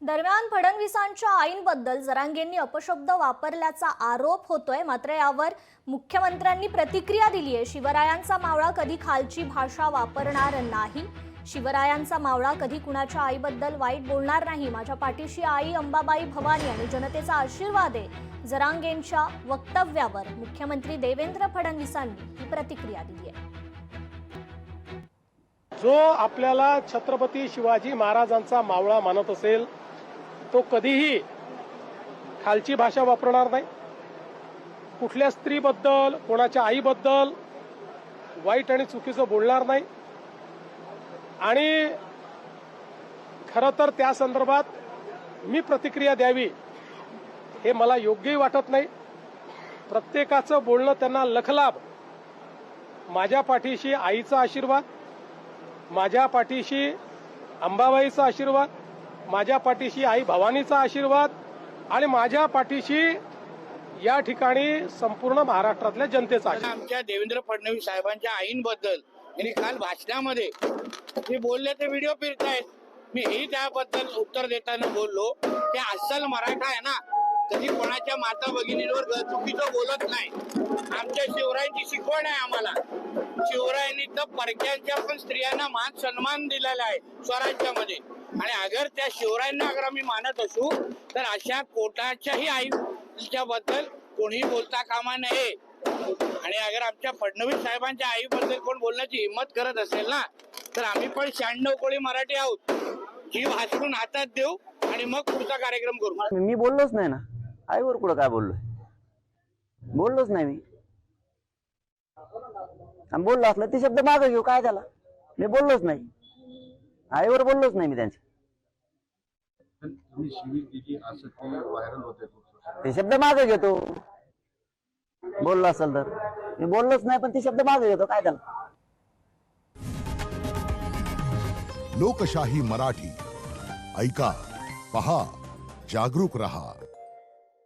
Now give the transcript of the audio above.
दरम्यान फडणवीसांच्या आईंबद्दल जरांगेंनी अपशब्द वापरल्याचा आरोप होतोय। मात्र यावर मुख्यमंत्र्यांनी प्रतिक्रिया दिली आहे। शिवरायांचा मावळा कधी खालची भाषा वापरणार नाही। शिवरायांचा मावळा कधी कुणाच्या आईबद्दल वाईट बोलणार नाही। माझ्या पाठीशी आई अंबाबाई भवानी आणि जनतेचा आशीर्वाद आहे। जरांगेंच्या वक्तव्यावर मुख्यमंत्री देवेंद्र फडणवीसांनी ही प्रतिक्रिया दिली आहे। जो आपल्याला छत्रपती शिवाजी महाराजांचा मावळा मानत असेल तो कधीही खालची भाषा वापरणार नाही। कुठल्या स्त्रीबद्दल कोणाच्या आईबद्दल वाईट आणि चुकीचं बोलणार नाही। आणि खरं तर त्या संदर्भात मी प्रतिक्रिया द्यावी हे मला योग्यही वाटत नाही। प्रत्येकाचं बोलणं त्यांना लखलाभ। माझ्या पाठीशी आईचा आशीर्वाद, माझ्या पाठीशी अंबाबाईचा आशीर्वाद, माझ्या पाठीशी आई भवानीचा आशीर्वाद आणि माझ्या पाठीशी या ठिकाणी संपूर्ण महाराष्ट्रातल्या जनतेचा आशीर्वाद। आमच्या देवेंद्र फडणवीस साहेबांच्या आईंबद्दल यांनी काल भाषणामध्ये जे बोलले ते व्हिडिओ फिरतायत। मी ही त्याबद्दल उत्तर देताना बोललो की अस्सल मराठा आहे ना, कधी कोणाच्या माता भगिनींवर चुकीचं बोलत नाही। आमच्या शिवरायांची शिकवण आहे आम्हाला। शिवरायांनी तर परक्यांच्या पण स्त्रियांना मान सन्मान दिलेला आहे स्वराज्यामध्ये। आणि अगर त्या शिवरायांना अगर आम्ही मानत असू तर अशा कोटाच्याही आईच्या बद्दल कोणी बोलता कामा नये। आणि अगर आमच्या फडणवीस साहेबांच्या आईबद्दल कोण बोलण्याची हिंमत करत असेल ना तर आम्ही पण 96 कोळी मराठी आहोत। जीव हासरून हातात देऊ आणि मग पुढचा कार्यक्रम करू। मी बोललोच नाही ना, आईवर कुठं काय बोललोय? बोललोच नाही मी। बोललो असलं ते शब्द मागे घेऊ, काय त्याला? मी बोललोच नाही, आईवर बोललोच नाही मी त्यांच्या। ते शब्द मागे घेतो, बोललो असेल तर। मी बोललोच नाही पण ते शब्द मागे घेतो, काय त्याला? लोकशाही मराठी ऐका, पहा, जागरूक रहा।